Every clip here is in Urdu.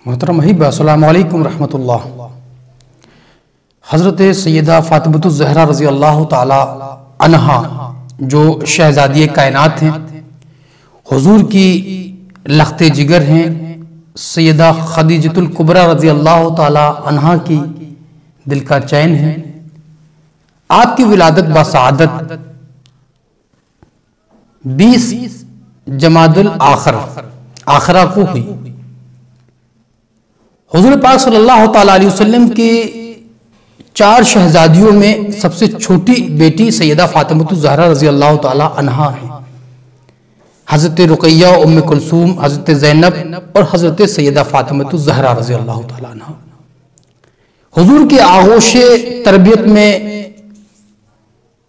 محترم حبیب السلام علیکم ورحمۃ اللہ۔ حضرت سیدہ فاطمۃ الزہرا رضی اللہ تعالی عنہا جو شہزادی کائنات ہیں، حضور کی لخت جگر ہیں، سیدہ خدیجۃ الکبریٰ رضی اللہ تعالی عنہا کی دل کا چین ہے۔ آپ کی ولادت بسعادت 20 جمادی الاخرہ کو ہوئی۔ حضور پاک صلی اللہ تعالی علیہ وسلم کے 4 شہزادیوں میں سب سے چھوٹی بیٹی سیدہ فاطمۃ الزہرا رضی اللہ تعالی عنہا ہے۔ حضرت رقیہ، ام کلثوم، حضرت زینب اور حضرت سیدہ فاطمۃ الزہرا رضی اللہ تعالی عنہا۔ حضور کے آغوش تربیت میں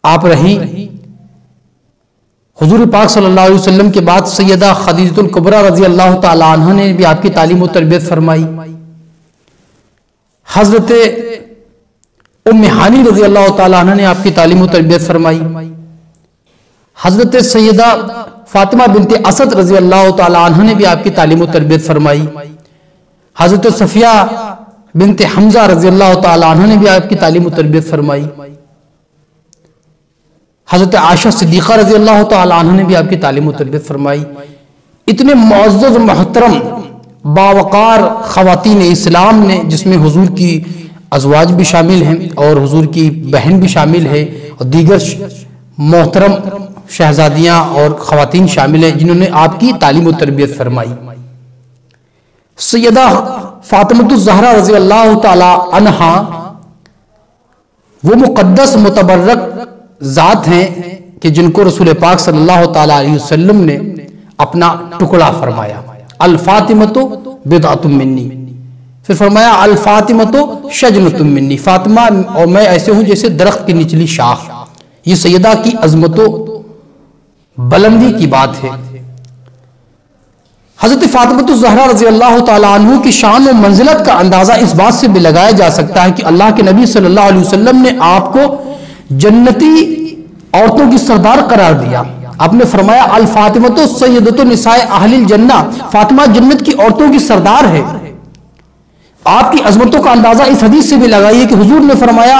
آپ رہیں۔ حضور پاک صلی اللہ علیہ وسلم کے بعد سیدہ خدیجۃ الکبریٰ رضی اللہ تعالی عنہا نے بھی آپ کی تعلیم و تربیت فرمائی۔ حضرت ام ہانی رضی اللہ تعالی عنہ نے آپ کی تعلیم و تربیت فرمائی۔ حضرت سیدہ فاطمہ بنت اسد رضی اللہ تعالی عنہ نے بھی آپ کی تعلیم و تربیت فرمائی۔ حضرت صفیہ بنت حمزہ رضی اللہ تعالی عنہ نے بھی آپ کی تعلیم و تربیت فرمائی۔ حضرت عائشہ صدیقہ رضی اللہ تعالی عنہ نے بھی آپ کی تعلیم و تربیت فرمائی۔ اتنے معزز محترم باوقار خواتین اسلام نے، جس میں حضور کی ازواج بھی شامل ہیں اور حضور کی بہن بھی شامل ہے اور دیگر محترم شہزادیاں اور خواتین شامل ہیں، جنہوں نے آپ کی تعلیم و تربیت فرمائی۔ سیدہ فاطمۃ الزہرا رضی اللہ تعالی عنہا وہ مقدس متبرک ذات ہیں کہ جن کو رسول پاک صلی اللہ تعالی علیہ وسلم نے اپنا ٹکڑا فرمایا۔ الفاطمۃ بضعۃ منی، پھر فرمایا الفاطمۃ شجنۃ منی، فاطمہ اور میں ایسے ہوں جیسے درخت کی نچلی شاخ۔ یہ سیدہ کی عظمت و بلندی کی بات ہے۔ حضرت فاطمۃ الزہرا رضی اللہ تعالی عنہ کی شان و منزلت کا اندازہ اس بات سے بھی لگایا جا سکتا ہے کہ اللہ کے نبی صلی اللہ علیہ وسلم نے آپ کو جنتی عورتوں کی سردار قرار دیا۔ آپ نے فرمایا الفاطمۃ سیدۃ نساء اہل الجنہ، فاطمہ جنت کی عورتوں کی سردار ہے۔ آپ کی عظمتوں کا اندازہ اس حدیث سے بھی لگائیے کہ حضور نے فرمایا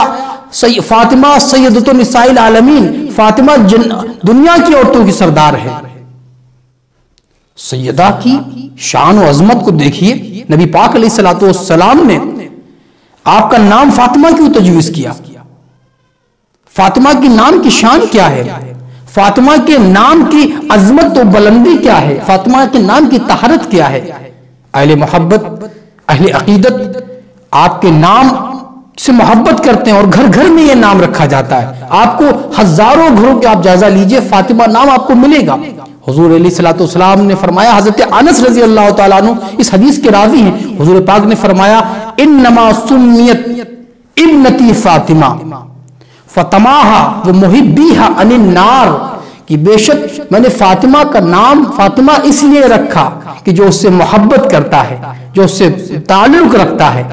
فاطمہ سیدۃ نساء العالمین، فاطمہ دنیا کی عورتوں کی سردار ہے۔ سیدہ کی شان و عظمت کو دیکھیے، نبی پاک علیہ الصلوۃ والسلام نے آپ کا نام فاطمہ کیوں تجویز کیا؟ فاطمہ کی نام کی شان کیا ہے؟ فاطمہ کے نام کی عظمت و بلندی کیا ہے؟ فاطمہ کے نام کی طہارت کیا ہے؟ اہل محبت، اہل عقیدت آپ کے نام سے محبت کرتے ہیں اور گھر گھر میں یہ نام رکھا جاتا ہے۔ آپ کو ہزاروں گھروں کے آپ جائزہ لیجئے، فاطمہ نام آپ کو ملے گا۔ حضور علیہ الصلوۃ والسلام نے فرمایا، حضرت انس رضی اللہ تعالیٰ عنہ اس حدیث کے راوی ہیں، حضور پاک نے فرمایا انما سمیت ابنتی فاطمہ فتماہا ومحبیہا عن النار، کہ بے شک میں نے فاطمہ کا نام فاطمہ اس لیے رکھا کہ جو اس سے محبت کرتا ہے، جو اس سے تعلق رکھتا ہے،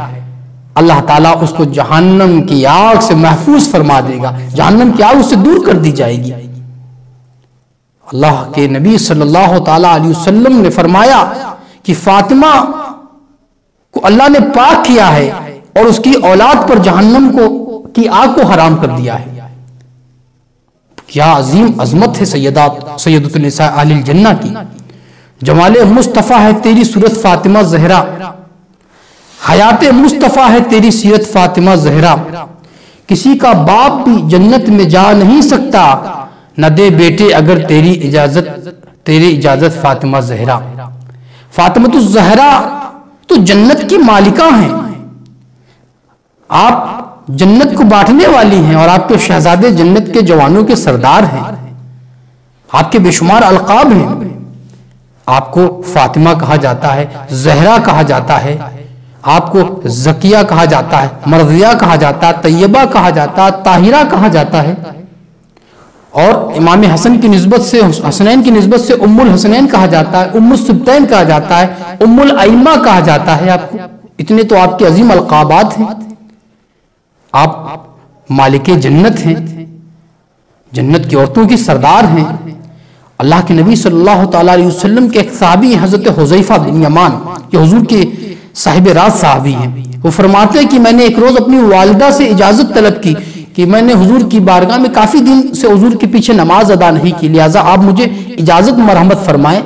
اللہ تعالیٰ اس کو جہنم کی آگ سے محفوظ فرما دے گا، جہنم کی آگ اس سے دور کر دی جائے گی۔ اللہ کے نبی صلی اللہ تعالیٰ علیہ وسلم نے فرمایا کہ فاطمہ کو اللہ نے پاک کیا ہے اور اس کی اولاد پر جہنم کی آگ کو حرام کر دیا ہے۔ کیا عظیم عظمت ہے سیدۃ النساء اہل الجنہ کی۔ جمال مصطفیٰ ہے تیری صورت فاطمہ زہرا، حیات مصطفیٰ ہے تیری سیرت فاطمہ زہرا، کسی کا باپ بھی جنت میں جا نہیں سکتا، نہ دے بیٹے اگر تیری اجازت فاطمہ زہرا۔ فاطمۃ الزہرا تو جنت کی مالکہ ہیں، آپ جنت کو بانٹنے والی ہیں اور آپ کے شہزادے جنت کے جوانوں کے سردار ہیں، آپ کے بے شمار القاب ہیں۔ آپ کو فاطمہ کہا جاتا ہے، زہرا کہا جاتا ہے، آپ کو زکیہ کہا جاتا ہے، مرضیہ کہا جاتا ہے، طیبہ کہا جاتا ہے، طاہرہ کہا جاتا ہے، اور امام حسن کی نسبت سے، حسنین کی نسبت سے ام الحسنین کہا جاتا ہے، ام السبتین کہا جاتا ہے، ام الائمہ کہا جاتا ہے۔ آپ کو اتنے تو آپ کے عظیم القابات ہیں۔ آپ مالک جنت ہیں، جنت کی عورتوں کی سردار ہیں۔ اللہ کے نبی صلی اللہ تعالیٰ علیہ وسلم کے ایک صحابی حضرت حذیفہ بن یمان، یہ حضور کے صاحب راز صحابی ہیں، وہ فرماتے ہیں کہ میں نے ایک روز اپنی والدہ سے اجازت طلب کی کہ میں نے حضور کی بارگاہ میں کافی دن سے حضور کے پیچھے نماز ادا نہیں کی، لہٰذا آپ مجھے اجازت مرحمت فرمائیں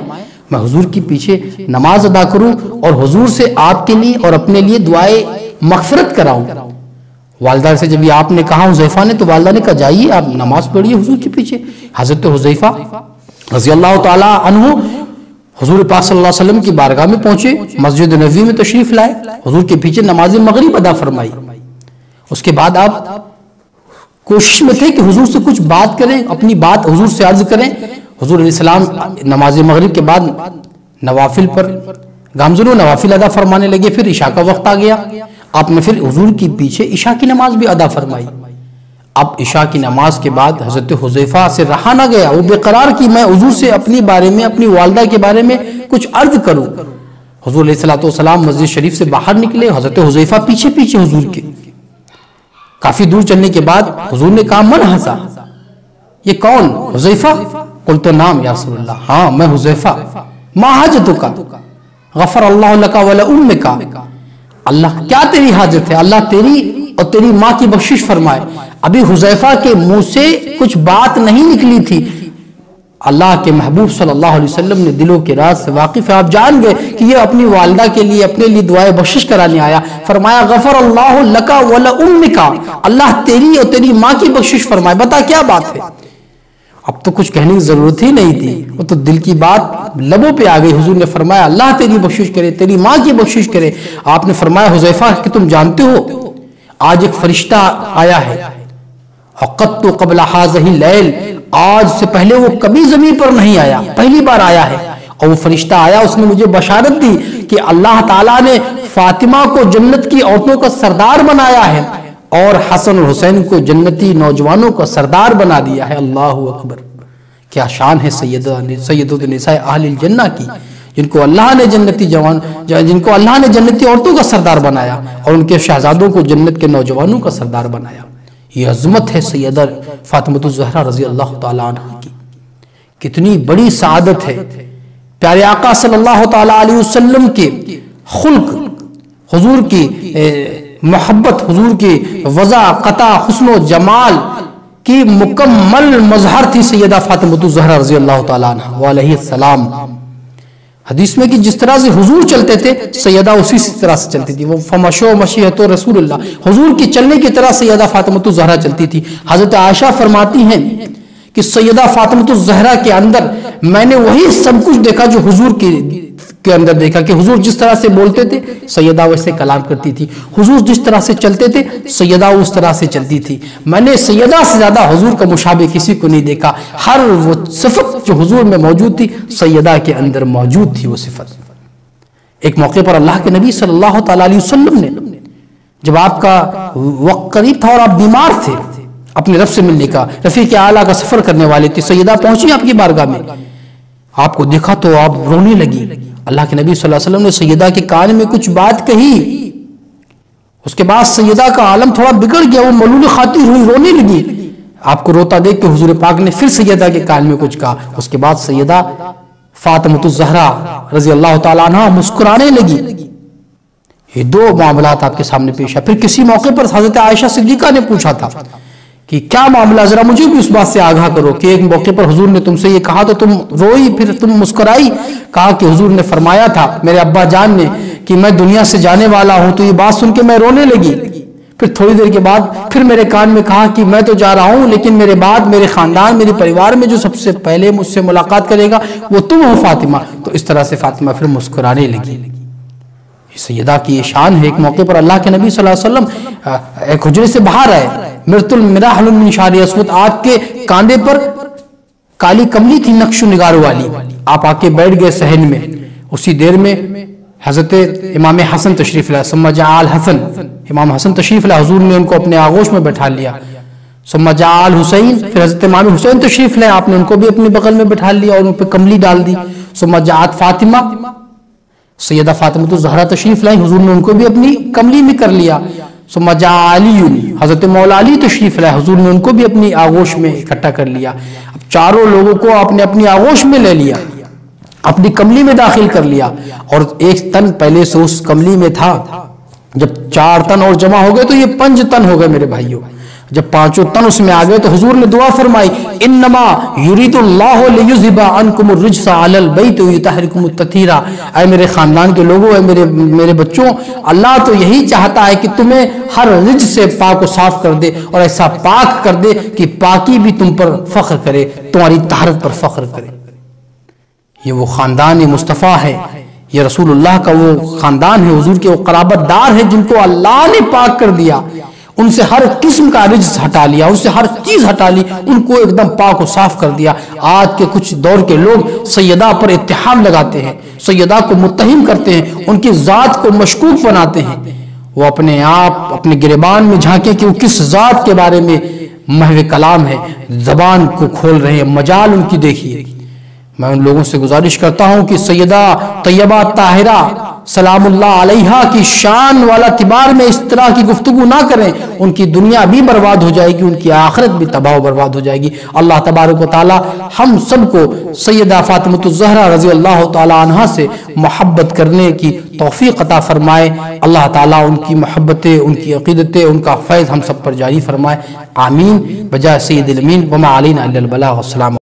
میں حضور کے پیچھے نماز ادا کروں اور حضور سے آپ کے لیے اور اپنے لیے دعائے مغفرت کراؤں۔ والدہ سے جب یہ آپ نے کہا حذیفہ نے، تو والدہ نے کہا جائیے آپ نماز پڑھیے حضور کے پیچھے۔ حضرت حذیفہ رضی اللہ تعالی عنہ حضور پاک صلی اللہ علیہ وسلم کی بارگاہ میں پہنچے، مسجد نبوی میں تشریف لائے، حضور کے پیچھے نماز مغرب ادا فرمائی۔ اس کے بعد آپ کوشش میں تھے کہ حضور سے کچھ بات کریں، اپنی بات حضور سے عرض کریں۔ حضور علیہ السلام نماز مغرب کے بعد نوافل پر گامزن و نوافل ادا فرمانے لگے، پھر عشاء کا وقت آ گیا، آپ نے پھر حضور کی پیچھے عشاء کی نماز بھی ادا فرمائی۔ اب عشاء کی نماز کے بعد حضرت حذیفہ سے رہا نہ گیا، وہ بے قرار کی میں حضور سے اپنی بارے میں، اپنی والدہ کے بارے میں کچھ عرض کروں۔ حضور علیہ السلام مسجد شریف سے باہر نکلے، حضرت حذیفہ پیچھے پیچھے حضور کے۔ کافی دور چلنے کے بعد حضور نے کہا من ہذا، یہ کون؟ حذیفہ؟ قلت نام یا رسول اللہ، ہاں میں حذیفہ۔ ما حاجتک؟ غفر اللہ لک ولامک، اللہ کیا تیری حاجت ہے؟ اللہ تیری اور تیری ماں کی بخشش فرمائے۔ ابھی حذیفہ کے منہ سے کچھ بات نہیں نکلی تھی، اللہ کے محبوب صلی اللہ علیہ وسلم نے دلوں کے راز سے واقف ہے، آپ جان گئے کہ یہ اپنی والدہ کے لیے، اپنے لیے دعائے بخشش کرانے آیا۔ فرمایا غفر اللہ لک ولامک، اللہ تیری اور تیری ماں کی بخشش فرمائے۔ بتا کیا بات ہے؟ اب تو کچھ کہنے کی ضرورت ہی نہیں تھی، وہ تو دل کی بات لبوں پہ آ گئی۔ حضور نے فرمایا اللہ تیری بخشش کرے، تیری ماں کی بخشش کرے۔ آپ نے فرمایا حذیفہ کہ تم جانتے ہو آج ایک فرشتہ آیا ہے، وقت قبل هذه الليل، آج سے پہلے وہ کبھی زمین پر نہیں آیا، پہلی بار آیا ہے۔ اور وہ فرشتہ آیا، اس نے مجھے بشارت دی کہ اللہ تعالیٰ نے فاطمہ کو جنت کی عورتوں کا سردار بنایا ہے اور حسن اور حسین کو جنتی نوجوانوں کا سردار بنا دیا ہے۔ اللہ اکبر، کیا شان ہے سیدۃ النساء اہل الجنہ کی، جن کو اللہ نے جنتی عورتوں کا سردار بنایا اور ان کے شہزادوں کو جنت کے نوجوانوں کا سردار بنایا۔ یہ عظمت ہے سیدہ فاطمہ الزہرا رضی اللہ تعالی عنہ کی، کتنی بڑی سعادت ہے۔ پیارے آقا صلی اللہ تعالی علیہ وسلم کے خلق، حضور کی محبت، حضور کی وضع قطع حسن و جمال کی مکمل مظہر تھی سیدہ فاطمہ الزہرا رضی اللہ تعالی عنہ وعلیہ السلام۔ حدیث میں کہ جس طرح سے حضور چلتے تھے سیدہ اسی طرح سے چلتی تھی، وہ فمشو مشیۃ رسول اللہ، حضور کی چلنے کی طرح سیدہ فاطمہ الزہرا چلتی تھی۔ حضرت عائشہ فرماتی ہیں کہ سیدہ فاطمہ الزہرا کے اندر میں نے وہی سب کچھ دیکھا جو حضور کے اندر دیکھا، کہ حضور جس طرح سے بولتے تھے سیدہ ویسے کلام کرتی تھی، حضور جس طرح سے چلتے تھے سیدہ اس طرح سے چلتی تھی۔ میں نے سیدہ سے زیادہ حضور کا مشابہ کسی کو نہیں دیکھا، ہر وہ صفت جو حضور میں موجود تھی سیدہ کے اندر موجود تھی وہ صفت۔ ایک موقع پر اللہ کے نبی صلی اللہ تعالی علیہ وسلم نے، جب آپ کا وقت قریب تھا اور آپ بیمار تھے، اپنے رب سے ملنے کا، رفیق اعلیٰ کا سفر کرنے والے تھے، سیدہ پہنچی آپ کی بارگاہ میں، آپ کو دیکھا تو آپ رونے لگی۔ اللہ کے نبی صلی اللہ علیہ وسلم نے سیدہ کے کان میں کچھ بات کہی، اس کے بعد سیدہ کا عالم تھوڑا بگڑ گیا، وہ ملول خاطر ہوئی، رونے لگی۔ آپ کو روتا دیکھ کے حضور پاک نے پھر سیدہ کے کان میں کچھ کہا، اس کے بعد سیدہ فاطمہ الزہرا رضی اللہ تعالیٰ عنہ مسکرانے لگی۔ یہ دو معاملات آپ کے سامنے پیش ہے۔ پھر کسی موقع پر حضرت عائشہ صدیقہ نے پوچھا تھا کہ کیا معاملہ، ذرا مجھے بھی اس بات سے آگاہ کرو کہ ایک موقع پر حضور نے تم سے یہ کہا تو تم روئی، پھر تم مسکرائی۔ کہا کہ حضور نے فرمایا تھا میرے ابا جان نے کہ میں دنیا سے جانے والا ہوں، تو یہ بات سن کے میں رونے لگی۔ پھر تھوڑی دیر کے بعد پھر میرے کان میں کہا کہ میں تو جا رہا ہوں لیکن میرے بعد میرے خاندان، میرے پریوار میں جو سب سے پہلے مجھ سے ملاقات کرے گا وہ تم ہو فاطمہ۔ تو اس طرح سے فاطمہ پھر مسکرانے لگی۔ سیدہ کی یہ شان ہے۔ ایک موقع پر اللہ کے نبی صلی اللہ علیہ وسلم ایک حجرے سے باہر آئے، مرت المراحل من شعر اسود، آپ کے کاندھے پر کالی کملی تھی نقش و نگار والی، آپ آ کے بیٹھ گئے صحن میں۔ اسی دیر میں حضرت امام حسن تشریف لائے، ثم جاء الحسن، امام حسن تشریف لائے، حضور نے ان کو اپنے آغوش میں بیٹھا لیا۔ ثم جاء الحسین، پھر حضرت امام حسین تشریف لائے، آپ نے ان کو بھی اپنے بغل میں بیٹھا لیا اور ان پہ کملی ڈال دی۔ ثم جاءت فاطمہ، سیدہ فاطمہ الزہرا تشریف لائی، حضور نے ان کو بھی اپنی کملی میں کر لیا۔ ثم جاء علی، حضرت مولا علی تشریف لائے، حضور نے ان کو بھی اپنی آغوش میں اکٹھا کر لیا۔ اب چاروں لوگوں کو آپ نے اپنی آغوش میں لے لیا۔ اپنی کملی میں داخل کر لیا، اور ایک تن پہلے سے اس کملی میں تھا، جب 4 تن اور جمع ہو گئے تو یہ 5 تن ہو گئے میرے بھائیوں۔ جب 5 تن اس میں آ گئے تو حضور نے دعا فرمائی، انما یرید اللہ لیذھب عنکم الرجس علی البیت ویطہرکم تطہیرا، اے میرے خاندان کے لوگوں، اے میرے بچوں، اللہ تو یہی چاہتا ہے کہ تمہیں ہر رجس سے پاک و صاف کر دے، اور ایسا پاک کر دے کہ پاکی بھی تم پر فخر کرے، تمہاری طہارت پر فخر کرے۔ یہ وہ خاندان مصطفیٰ ہے، یہ رسول اللہ کا وہ خاندان ہے، حضور کے وہ قرابت دار ہیں جن کو اللہ نے پاک کر دیا، ان سے ہر قسم کا رجس ہٹا لیا، ان سے ہر چیز ہٹا لی، ان کو ایک دم پاک و صاف کر دیا۔ آج کے کچھ دور کے لوگ سیدہ پر اتہام لگاتے ہیں، سیدہ کو متہم کرتے ہیں، ان کی ذات کو مشکوک بناتے ہیں۔ وہ اپنے آپ اپنے گریبان میں جھانکیں کہ وہ کس ذات کے بارے میں محو کلام ہے، زبان کو کھول رہے ہیں، مجال ان کی دیکھیے۔ میں ان لوگوں سے گزارش کرتا ہوں کہ سیدہ طیبہ طاہرہ سلام اللہ علیہا کی شان والا اعتبار میں اس طرح کی گفتگو نہ کریں، ان کی دنیا بھی برباد ہو جائے گی، ان کی آخرت بھی تباہ و برباد ہو جائے گی۔ اللہ تبارک و تعالی ہم سب کو سیدہ فاطمۃ الزہرا رضی اللہ تعالی عنہا سے محبت کرنے کی توفیق عطا فرمائے۔ اللہ تعالی ان کی محبتیں، ان کی عقیدتیں، ان کا فیض ہم سب پر جاری فرمائے، آمین۔ بجائے سید الامین وما علینا الا البلاغ۔ السلام